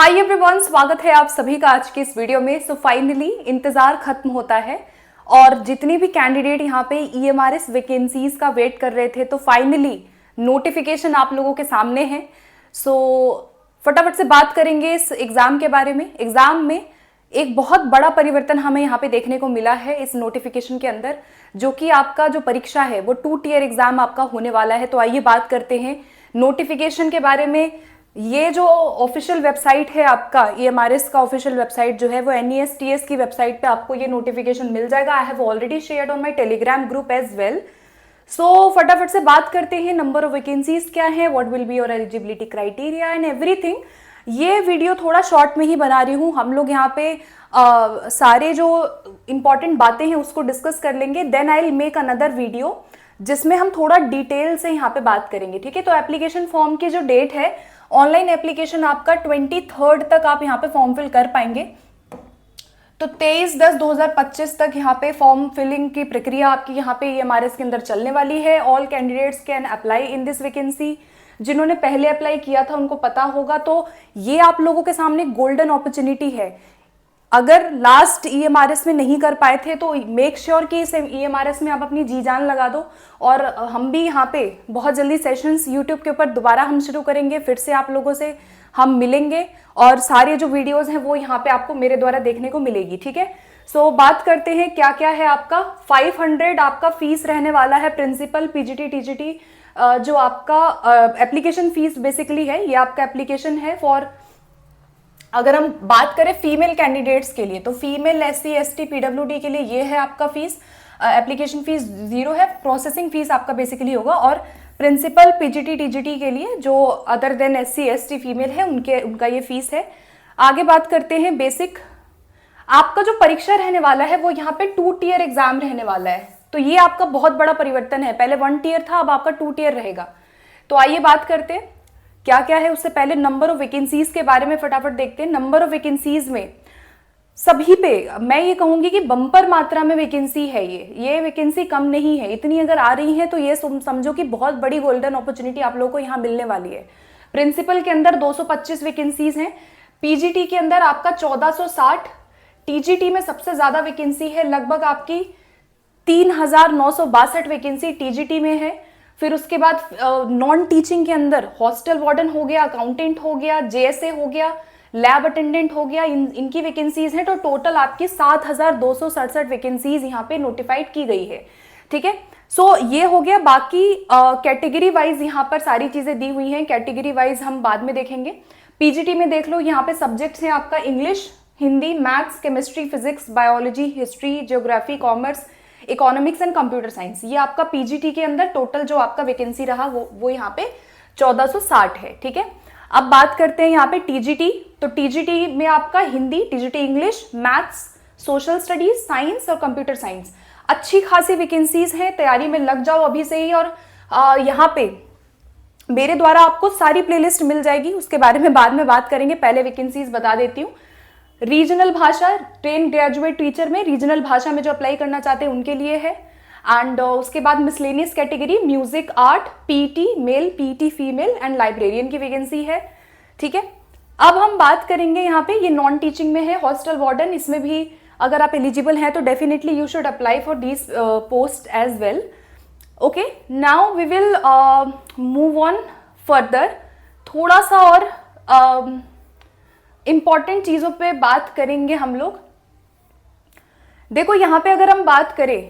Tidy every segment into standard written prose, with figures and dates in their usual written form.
Hi everyone, स्वागत है आप सभी का आज की इस वीडियो में। सो फाइनली इंतजार खत्म होता है और जितने भी कैंडिडेट यहाँ पे ईएमआरएस वैकेंसीज का वेट कर रहे थे तो फाइनली नोटिफिकेशन आप लोगों के सामने है। सो फटाफट से बात करेंगे इस एग्जाम के बारे में। एग्जाम में एक बहुत बड़ा परिवर्तन हमें यहाँ पे देखने को मिला है इस नोटिफिकेशन के अंदर, जो कि आपका जो परीक्षा है वो 2 टियर एग्जाम आपका होने वाला है। तो आइए बात करते हैं नोटिफिकेशन के बारे में। ये जो ऑफिशियल वेबसाइट है आपका ईएमआरएस का ऑफिशियल वेबसाइट जो है वो NESTS की वेबसाइट पे आपको ये नोटिफिकेशन मिल जाएगा। I have already shared on my Telegram group as well. So फटाफट से बात करते हैं नंबर ऑफ वैकेंसीज क्या है, what will be your eligibility criteria and everything. ये वीडियो थोड़ा शॉर्ट में ही बना रही हूँ। हम लोग यहाँ पे सारे जो इंपॉर्टेंट बातें हैं उसको डिस्कस कर लेंगे। Then I will make another video जिसमें हम थोड़ा डिटेल से यहाँ पे बात करेंगे, ठीक है। तो एप्लीकेशन फॉर्म की जो डेट है, ऑनलाइन एप्लीकेशन आपका 23 तक आप यहाँ पे फॉर्म फिल कर पाएंगे। तो 23/10/2025 तक यहाँ पे फॉर्म फिलिंग की प्रक्रिया आपकी यहाँ पे ईएमआरएस के अंदर चलने वाली है। All candidates can apply in this vacancy. जिन्होंने पहले अप्लाई किया था उनको पता होगा। तो ये आप लोगों के सामने गोल्डन अपॉर्चुनिटी है। अगर लास्ट ईएमआरएस में नहीं कर पाए थे तो मेक श्योर कि इस ईएमआरएस में आप अपनी जी जान लगा दो। और हम भी यहाँ पे बहुत जल्दी सेशंस यूट्यूब के ऊपर दोबारा हम शुरू करेंगे। फिर से आप लोगों से हम मिलेंगे और सारे जो वीडियोस हैं वो यहाँ पे आपको मेरे द्वारा देखने को मिलेगी, ठीक है। सो बात करते हैं क्या क्या है आपका। 500 आपका फीस रहने वाला है प्रिंसिपल पीजीटी टीजीटी। जो आपका एप्लीकेशन फीस बेसिकली है, ये आपका एप्लीकेशन है फॉर, अगर हम बात करें फीमेल कैंडिडेट्स के लिए तो फीमेल SC ST PWD के लिए ये है आपका फीस। एप्लीकेशन फीस 0 है। प्रोसेसिंग फीस आपका बेसिकली होगा। और प्रिंसिपल पीजीटी टीजीटी के लिए जो other than SC ST female है उनका ये फीस है। आगे बात करते हैं बेसिक। आपका जो परीक्षा रहने वाला है वो यहाँ पे 2 टियर एग्जाम रहने वाला है। तो ये आपका बहुत बड़ा परिवर्तन है। पहले 1 टियर था, अब आपका 2 टियर रहेगा। तो आइए बात करते हैं क्या क्या है। उससे पहले नंबर ऑफ वैकेंसीज के बारे में फटाफट देखते हैं। नंबर ऑफ वैकेंसीज में सभी पे मैं ये कहूंगी कि बम्पर मात्रा में वैकेंसी है। ये वैकेंसी कम नहीं है। इतनी अगर आ रही है तो ये समझो कि बहुत बड़ी गोल्डन अपॉर्चुनिटी आप लोगों को यहाँ मिलने वाली है। प्रिंसिपल के अंदर 225 वैकेंसीज हैं। पीजीटी के अंदर आपका 1460। टीजीटी में सबसे ज्यादा वैकेंसी है, लगभग आपकी 3962 वैकेंसी टीजीटी में है। फिर उसके बाद नॉन टीचिंग के अंदर हॉस्टल वार्डन हो गया, अकाउंटेंट हो गया, जेएसए हो गया, लैब अटेंडेंट हो गया, इनकी वैकेंसीज हैं। तो टोटल आपकी 7267 वैकेंसीज यहाँ पे नोटिफाइड की गई है, ठीक है। सो ये हो गया। बाकी कैटेगरी वाइज यहाँ पर सारी चीजें दी हुई हैं। कैटेगरी वाइज हम बाद में देखेंगे। पीजीटी में देख लो, यहाँ पे सब्जेक्ट्स हैं आपका English, Hindi, maths, chemistry, physics, biology, history, geography, commerce, economics and computer science. ये आपका पीजीटी के अंदर टोटल जो आपका वैकेंसी रहा वो यहाँ पे 1460 है, ठीक है। अब बात करते हैं यहाँ पे टीजीटी। तो टीजीटी में आपका Hindi, TGT English, maths, social studies, science और कंप्यूटर साइंस अच्छी खासी वैकेंसीज हैं। तैयारी में लग जाओ अभी से ही। और यहाँ पे मेरे द्वारा आपको सारी प्लेलिस्ट मिल जाएगी, उसके बारे में बाद में बात करेंगे। पहले वैकेंसीज बता देती हूँ। रीजनल भाषा, ट्रेन ग्रेजुएट टीचर में रीजनल भाषा में जो अप्लाई करना चाहते हैं उनके लिए है। एंड उसके बाद miscellaneous category, music, art, PT male, PT female and librarian की वैकेंसी है, ठीक है। अब हम बात करेंगे यहाँ पे, ये नॉन टीचिंग में है हॉस्टल वार्डन। इसमें भी अगर आप एलिजिबल हैं तो definitely you should apply for this post as well. Okay, now we will move on further. थोड़ा सा और इंपॉर्टेंट चीजों पे बात करेंगे हम लोग। देखो यहाँ पे अगर हम बात करें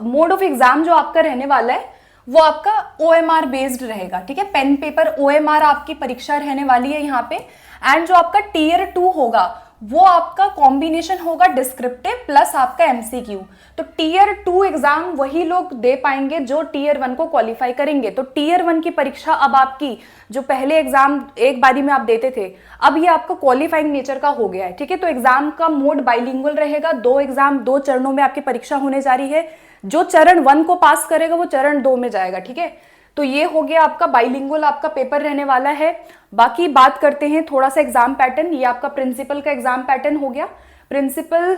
मोड ऑफ एग्जाम जो आपका रहने वाला है वो आपका OMR बेस्ड रहेगा, ठीक है। पेन पेपर OMR आपकी परीक्षा रहने वाली है यहाँ पे। एंड जो आपका टियर 2 होगा वो आपका कॉम्बिनेशन होगा डिस्क्रिप्टिव प्लस आपका MCQ। तो टियर 2 एग्जाम वही लोग दे पाएंगे जो टियर 1 को क्वालिफाई करेंगे। तो टियर 1 की परीक्षा अब आपकी, जो पहले एग्जाम एक बारी में आप देते थे, अब ये आपका क्वालिफाइंग नेचर का हो गया है, ठीक है। तो एग्जाम का मोड बाइलिंगुअल रहेगा। 2 एग्जाम 2 चरणों में आपकी परीक्षा होने जा रही है। जो चरण 1 को पास करेगा वो चरण 2 में जाएगा, ठीक है। तो ये हो गया आपका बाइलिंगुअल आपका पेपर रहने वाला है। बाकी बात करते हैं थोड़ा सा एग्जाम पैटर्न। ये आपका प्रिंसिपल का एग्जाम पैटर्न हो गया। Principal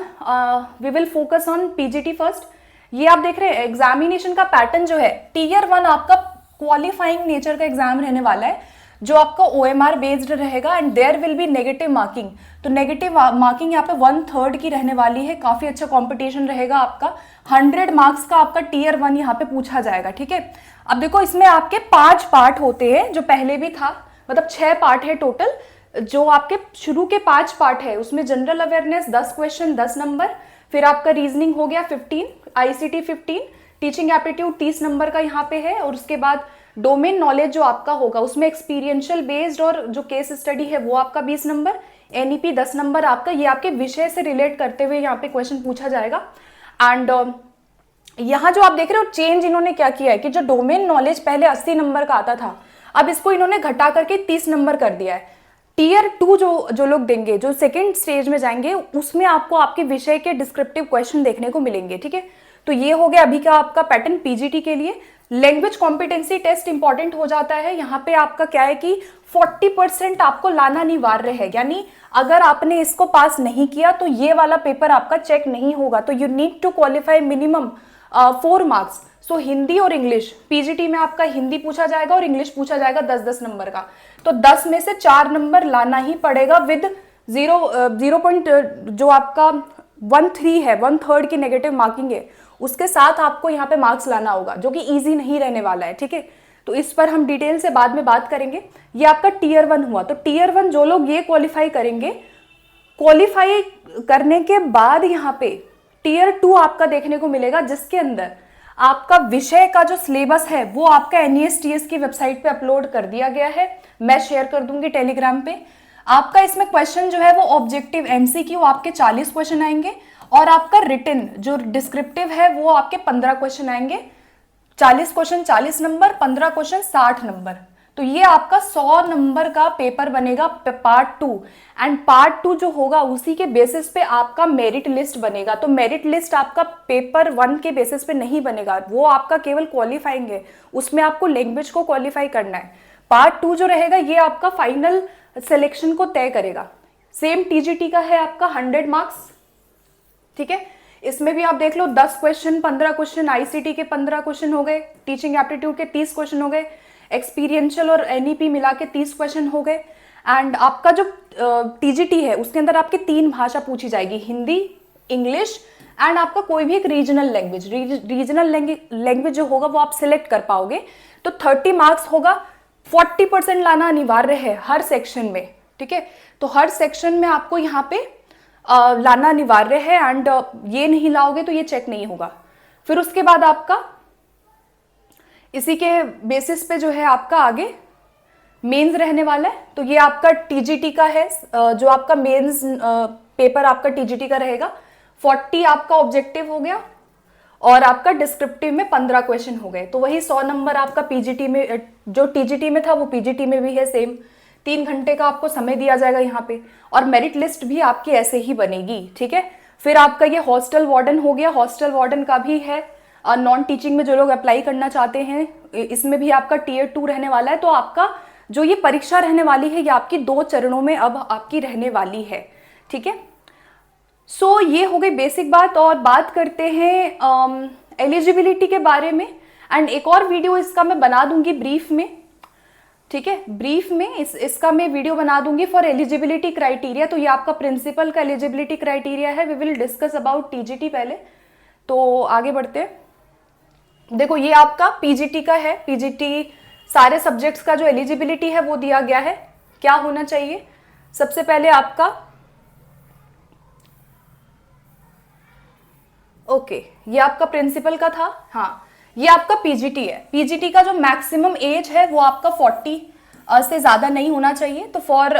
we will focus on PGT first. ये आप देख रहे हैं एग्जामिनेशन का पैटर्न जो है, टियर 1 आपका क्वालिफाइंग नेचर का एग्जाम रहने वाला है। जो आपका OMR बेस्ड रहेगा and there will be negative marking. तो नेगेटिव मार्किंग यहाँ पे 1/3 की रहने वाली है। काफी अच्छा कंपटीशन रहेगा आपका। 100 मार्क्स का आपका Tier 1 यहाँ पे पूछा जाएगा, ठीक है। अब देखो इसमें आपके 5 पार्ट होते हैं, जो पहले भी था, मतलब 6 पार्ट है टोटल। जो आपके शुरू के 5 पार्ट है उसमें जनरल अवेयरनेस 10 क्वेश्चन 10 नंबर, फिर आपका रीजनिंग हो गया 15, ICT 15, टीचिंग एप्टीट्यूड 30 नंबर का यहाँ पे है, और उसके बाद डोमेन नॉलेज जो आपका होगा उसमें एक्सपीरियंशियल बेस्ड और जो केस स्टडी है वो आपका 20 नंबर, NEP 10 नंबर आपका। ये आपके विषय से रिलेट करते हुए यहाँ पे क्वेश्चन पूछा जाएगा। एंड यहाँ जो आप देख रहे हो चेंज इन्होंने क्या किया है कि जो डोमेन नॉलेज पहले 80 नंबर का आता था, अब इसको इन्होंने घटा करके 30 नंबर कर दिया है। Tier 2 जो लोग देंगे, जो सेकेंड स्टेज में जाएंगे, उसमें आपको आपके विषय के डिस्क्रिप्टिव क्वेश्चन देखने को मिलेंगे, ठीक है। तो ये हो गया अभी का आपका पैटर्न PGT के लिए। लैंग्वेज कॉम्पिटेंसी टेस्ट इंपॉर्टेंट हो जाता है। यहाँ पे आपका क्या है कि 40% आपको लाना अनिवार्य है, यानी अगर आपने इसको पास नहीं किया तो ये वाला पेपर आपका चेक नहीं होगा। तो you need to qualify minimum 4 marks. So Hindi और इंग्लिश, PGT में आपका हिंदी पूछा जाएगा और इंग्लिश पूछा जाएगा 10-10 नंबर का। तो 10 में से 4 नंबर लाना ही पड़ेगा विद 0 जो आपका 1/3 है, 1/3 की नेगेटिव मार्किंग है, उसके साथ आपको यहाँ पे मार्क्स लाना होगा, जो कि इजी नहीं रहने वाला है, ठीक है। तो इस पर हम डिटेल से बाद में बात करेंगे। ये आपका Tier 1 हुआ। तो Tier 1 जो लोग ये क्वालिफाई करेंगे, क्वालिफाई करने के बाद यहाँ पे Tier 2 आपका देखने को मिलेगा, जिसके अंदर आपका विषय का जो सिलेबस है वो आपका NESTS की वेबसाइट पे अपलोड कर दिया गया है। मैं शेयर कर दूंगी टेलीग्राम पे। आपका इसमें क्वेश्चन जो है वो ऑब्जेक्टिव MCQ आपके 40 क्वेश्चन आएंगे, और आपका रिटन जो डिस्क्रिप्टिव है वो आपके 15 क्वेश्चन आएंगे। 40 क्वेश्चन 40 नंबर, 15 क्वेश्चन 60 नंबर। तो ये आपका 100 नंबर का पेपर बनेगा पार्ट 2। एंड पार्ट 2 जो होगा उसी के बेसिस पे आपका मेरिट लिस्ट बनेगा। तो मेरिट लिस्ट आपका पेपर 1 के बेसिस पे नहीं बनेगा, वो आपका केवल क्वालिफाइंग है, उसमें आपको लैंग्वेज को क्वालिफाई करना है। पार्ट 2 जो रहेगा ये आपका फाइनल सिलेक्शन को तय करेगा। सेम TGT का है आपका 100 मार्क्स, ठीक है। इसमें भी आप देख लो 10 क्वेश्चन 15 क्वेश्चन, ICT के 15 क्वेश्चन हो गए, टीचिंग एप्टीट्यूड के 30 क्वेश्चन हो गए, एक्सपीरियंशियल और NEP मिला के 30 क्वेश्चन हो गए। एंड आपका जो TGT है उसके अंदर आपकी 3 भाषा पूछी जाएगी, हिंदी, इंग्लिश एंड आपका कोई भी एक रीजनल लैंग्वेज। रीजनल लैंग्वेज जो होगा वो आप सिलेक्ट कर पाओगे। तो 30 मार्क्स होगा, 40% लाना अनिवार्य है हर सेक्शन में, ठीक है। तो हर सेक्शन में आपको यहाँ पे लाना अनिवार्य है, एंड ये नहीं लाओगे तो ये चेक नहीं होगा। फिर उसके बाद आपका इसी के बेसिस पे जो है आपका आगे मेंस रहने वाला है। तो ये आपका TGT का है, जो आपका मेंस पेपर आपका TGT का रहेगा। 40 आपका ऑब्जेक्टिव हो गया, और आपका डिस्क्रिप्टिव में 15 क्वेश्चन हो गए। तो वही 100 नंबर आपका PGT में, जो TGT में था वो PGT में भी है सेम। 3 घंटे का आपको समय दिया जाएगा यहाँ पे, और मेरिट लिस्ट भी आपकी ऐसे ही बनेगी, ठीक है। फिर आपका ये हॉस्टल वार्डन हो गया। हॉस्टल वार्डन का भी है, नॉन टीचिंग में जो लोग अप्लाई करना चाहते हैं, इसमें भी आपका Tier 2 रहने वाला है। तो आपका जो ये परीक्षा रहने वाली है ये आपकी 2 चरणों में अब आपकी रहने वाली है, ठीक है। सो ये हो गई बेसिक बात। और बात करते हैं एलिजिबिलिटी के बारे में। एंड एक और वीडियो इसका मैं बना दूंगी ब्रीफ में, ठीक है। ब्रीफ में इसका मैं वीडियो बना दूंगी फॉर एलिजिबिलिटी क्राइटेरिया। तो ये आपका प्रिंसिपल का एलिजिबिलिटी क्राइटेरिया है। We will discuss about TGT पहले। तो आगे बढ़ते हैं। देखो ये आपका PGT का है। PGT सारे सब्जेक्ट्स का जो एलिजिबिलिटी है वो दिया गया है। क्या होना चाहिए, सबसे पहले आपका ये आपका प्रिंसिपल का था। हाँ, ये आपका PGT है। PGT का जो मैक्सिमम एज है वो आपका 40 से ज्यादा नहीं होना चाहिए। तो for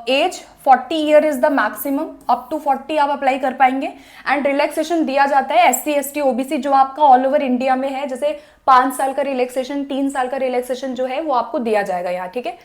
age 40 year is the maximum, up to 40 आप अप्लाई कर पाएंगे। एंड रिलैक्सेशन दिया जाता है SC ST OBC जो आपका ऑल ओवर इंडिया में है, जैसे 5 साल का रिलैक्सेशन, 3 साल का रिलैक्सेशन जो है वो आपको दिया जाएगा यहाँ, ठीक है।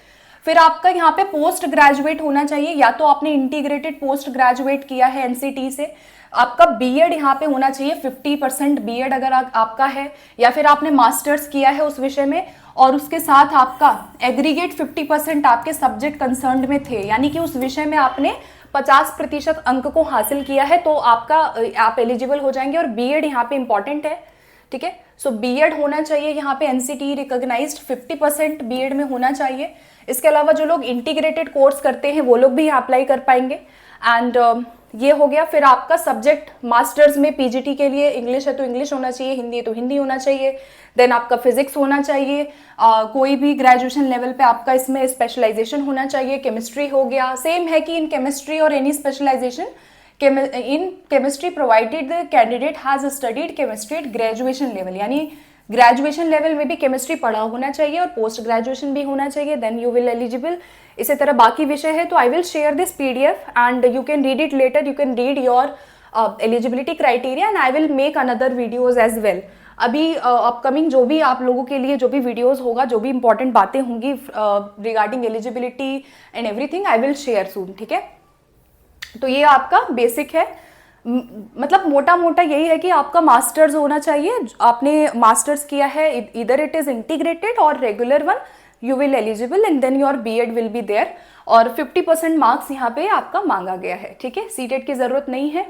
फिर आपका यहाँ पे पोस्ट ग्रेजुएट होना चाहिए, या तो आपने इंटीग्रेटेड पोस्ट ग्रेजुएट किया है NCT से, आपका बीएड यहाँ पे होना चाहिए 50% बीएड अगर आपका है, या फिर आपने मास्टर्स किया है उस विषय में और उसके साथ आपका एग्रीगेट 50% आपके सब्जेक्ट कंसर्न्ड में थे, यानी कि उस विषय में आपने 50% अंक को हासिल किया है, तो आप एलिजिबल हो जाएंगे। और बीएड यहाँ पे इंपॉर्टेंट है, ठीक है। सो बीएड होना चाहिए यहाँ पे, एनसीटी रिकॉग्नाइज्ड 50% बीएड में होना चाहिए। इसके अलावा जो लोग इंटीग्रेटेड कोर्स करते हैं वो लोग भी अप्लाई कर पाएंगे। एंड ये हो गया। फिर आपका सब्जेक्ट मास्टर्स में पीजीटी के लिए इंग्लिश है तो इंग्लिश होना चाहिए, हिंदी है तो हिंदी होना चाहिए। देन आपका फिजिक्स होना चाहिए, कोई भी ग्रेजुएशन लेवल पे आपका इसमें स्पेशलाइजेशन होना चाहिए। केमिस्ट्री हो गया, सेम है कि इन केमिस्ट्री और any specialization in chemistry provided the candidate has studied chemistry at graduation level, यानी ग्रेजुएशन लेवल में भी केमिस्ट्री पढ़ा होना चाहिए और पोस्ट ग्रेजुएशन भी होना चाहिए, देन यू विल एलिजिबल। इसी तरह बाकी विषय है तो I will share this PDF and you can read it later, you can read your eligibility criteria and I will make another videos as well. अभी अपकमिंग जो भी आप लोगों के लिए जो भी वीडियोज होगा, जो भी इंपॉर्टेंट बातें होंगी regarding eligibility and everything I will share soon, ठीक है। तो ये आपका बेसिक है, मतलब मोटा मोटा यही है कि आपका मास्टर्स होना चाहिए, आपने मास्टर्स किया है, इधर इट इज इंटीग्रेटेड और regular one, you will eligible and then your BEd will be there. और 50% मार्क्स यहाँ पे आपका मांगा गया है, ठीक है, सीटेट की जरूरत नहीं है।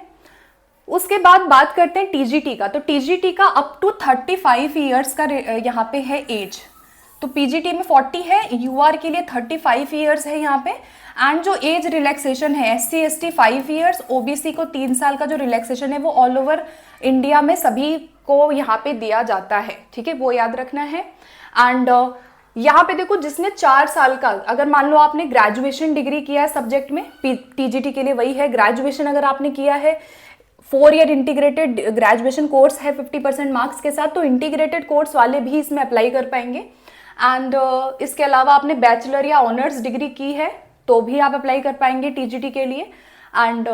उसके बाद बात करते हैं टीजीटी का। तो टीजीटी का अप टू 35 ईयर्स का यहाँ पे है एज। तो पीजीटी में 40 है, यूआर के लिए 35 ईयर्स है यहाँ पे। एंड जो एज रिलैक्सेशन है, एससी एसटी 5 ईयर्स, ओबीसी को 3 साल का जो रिलैक्सेशन है वो ऑल ओवर इंडिया में सभी को यहाँ पे दिया जाता है, ठीक है, वो याद रखना है। एंड यहाँ पे देखो, जिसने 4 साल का, अगर मान लो आपने ग्रेजुएशन डिग्री किया है सब्जेक्ट में, टीजीटी के लिए वही है, ग्रेजुएशन अगर आपने किया है, 4 ईयर इंटीग्रेटेड ग्रेजुएशन कोर्स है 50% मार्क्स के साथ, तो इंटीग्रेटेड कोर्स वाले भी इसमें अप्लाई कर पाएंगे। एंड इसके अलावा आपने बैचलर या ऑनर्स डिग्री की है तो भी आप अप्लाई कर पाएंगे टीजीटी के लिए। एंड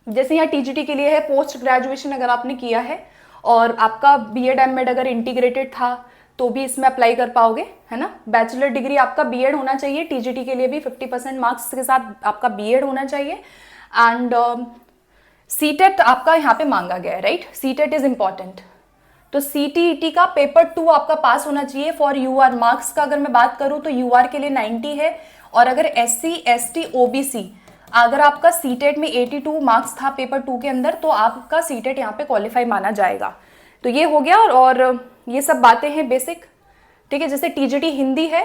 जैसे यहाँ टीजीटी के लिए है, पोस्ट ग्रेजुएशन अगर आपने किया है और आपका बीएड एमएड अगर इंटीग्रेटेड था तो भी इसमें अप्लाई कर पाओगे, है ना। बैचलर डिग्री आपका बीएड होना चाहिए, टीजीटी के लिए भी 50% मार्क्स के साथ आपका बीएड होना चाहिए। एंड सीटेट आपका यहाँ पे मांगा गया है, राइट, सीटेट इज इंपॉर्टेंट। तो सीटीईटी का पेपर 2 आपका पास होना चाहिए। फॉर यूआर मार्क्स का अगर मैं बात करूं तो यूआर के लिए 90 है, और अगर एससी एसटी ओबीसी अगर आपका सीटेट में 82 मार्क्स था पेपर 2 के अंदर तो आपका सीटेट यहाँ पे क्वालिफाई माना जाएगा। तो ये हो गया। और ये सब बातें हैं बेसिक, ठीक है। जैसे टीजीटी हिंदी है,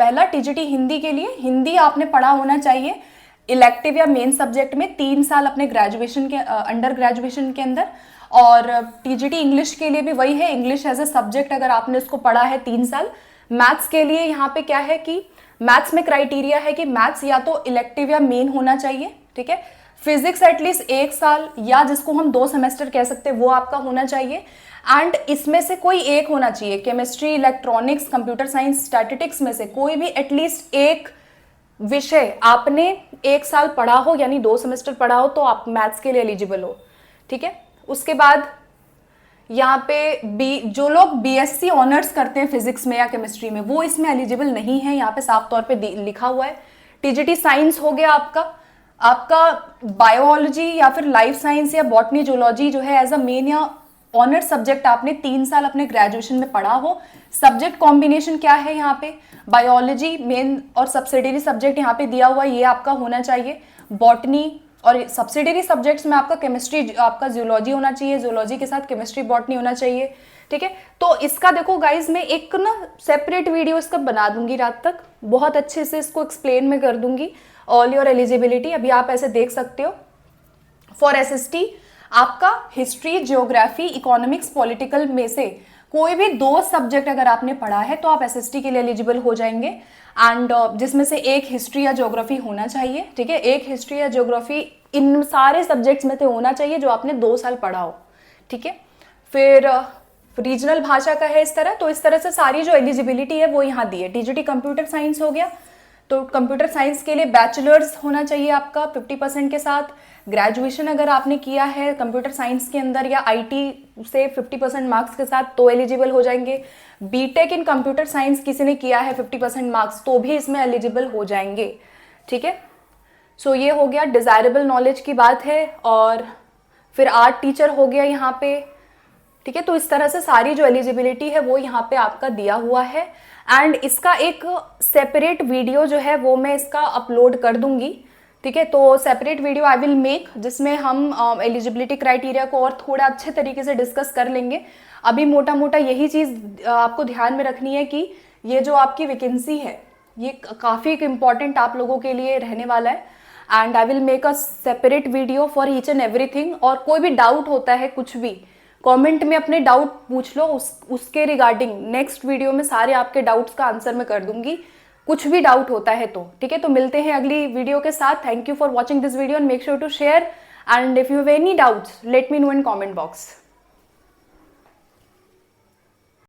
पहला टीजीटी हिंदी के लिए हिंदी आपने पढ़ा होना चाहिए इलेक्टिव या मेन सब्जेक्ट में 3 साल अपने ग्रेजुएशन के अंडर ग्रेजुएशन के अंदर। और टीजीटी इंग्लिश के लिए भी वही है, इंग्लिश एज ए सब्जेक्ट अगर आपने उसको पढ़ा है 3 साल। मैथ्स के लिए यहाँ पे क्या है कि मैथ्स में क्राइटेरिया है कि मैथ्स या तो इलेक्टिव या मेन होना चाहिए, ठीक है। फिजिक्स एटलीस्ट 1 साल या जिसको हम 2 सेमेस्टर कह सकते हैं वो आपका होना चाहिए। एंड इसमें से कोई एक होना चाहिए, chemistry, electronics, computer science, statistics में से कोई भी एटलीस्ट एक विषय आपने 1 साल पढ़ा हो, यानी 2 सेमेस्टर पढ़ा हो, तो आप मैथ्स के लिए एलिजिबल हो, ठीक है। उसके बाद यहाँ पे जो लोग बीएससी ऑनर्स करते हैं फिजिक्स में या केमिस्ट्री में वो इसमें एलिजिबल नहीं है, यहाँ पे साफ तौर पे लिखा हुआ है। टीजीटी साइंस हो गया आपका बायोलॉजी या फिर लाइफ साइंस या बॉटनी जूलॉजी जो है एज अ मेन या ऑनर सब्जेक्ट आपने 3 साल अपने ग्रेजुएशन में पढ़ा हो। सब्जेक्ट कॉम्बिनेशन क्या है यहाँ पे, बायोलॉजी मेन और सब्सिडियरी सब्जेक्ट यहाँ पे दिया हुआ ये आपका होना चाहिए। बॉटनी और सब्सिडियरी सब्जेक्ट्स में आपका केमिस्ट्री, आपका जूलॉजी होना चाहिए, जूलॉजी के साथ केमिस्ट्री बॉटनी होना चाहिए, ठीक है। तो इसका देखो गाइज, मैं एक ना सेपरेट वीडियो इसका बना दूंगी रात तक, बहुत अच्छे से इसको एक्सप्लेन में कर दूंगी ऑल योर एलिजिबिलिटी। अभी आप ऐसे देख सकते हो। फॉर एसएसटी आपका हिस्ट्री, ज्योग्राफी, इकोनॉमिक्स, पॉलिटिकल में से कोई भी 2 सब्जेक्ट अगर आपने पढ़ा है तो आप एसएसटी के लिए एलिजिबल हो जाएंगे। एंड जिसमें से एक हिस्ट्री या ज्योग्राफी होना चाहिए, ठीक है, एक हिस्ट्री या ज्योग्राफी इन सारे सब्जेक्ट्स में तो होना चाहिए जो आपने 2 साल पढ़ा हो, ठीक है। फिर रीजनल भाषा का है इस तरह, तो इस तरह से सारी जो एलिजिबिलिटी है वो यहाँ दी है। टीजीटी कंप्यूटर साइंस हो गया, तो कंप्यूटर साइंस के लिए बैचलर्स होना चाहिए आपका 50% के साथ। ग्रेजुएशन अगर आपने किया है कंप्यूटर साइंस के अंदर या आईटी से 50% मार्क्स के साथ तो एलिजिबल हो जाएंगे। बीटेक इन कंप्यूटर साइंस किसी ने किया है 50% मार्क्स तो भी इसमें एलिजिबल हो जाएंगे, ठीक है। सो ये हो गया डिजायरेबल नॉलेज की बात है। और फिर आर्ट टीचर हो गया यहाँ पे, ठीक है। तो इस तरह से सारी जो एलिजिबिलिटी है वो यहाँ पे आपका दिया हुआ है। एंड इसका एक सेपरेट वीडियो जो है वो मैं इसका अपलोड कर दूंगी, ठीक है। तो separate video I will make जिसमें हम एलिजिबिलिटी क्राइटेरिया को और थोड़ा अच्छे तरीके से डिस्कस कर लेंगे। अभी मोटा मोटा यही चीज़ आपको ध्यान में रखनी है कि ये जो आपकी वैकेंसी है ये काफ़ी इम्पॉर्टेंट आप लोगों के लिए रहने वाला है। And I will make a separate video for each and everything. और कोई भी डाउट होता है कुछ भी कमेंट में अपने डाउट पूछ लो, उसके रिगार्डिंग नेक्स्ट वीडियो में सारे आपके डाउट्स का आंसर मैं कर दूंगी, कुछ भी डाउट होता है तो। ठीक है, तो मिलते हैं अगली वीडियो के साथ। Thank you for watching this video and make sure to share, and if you have any doubts let me know in comment box.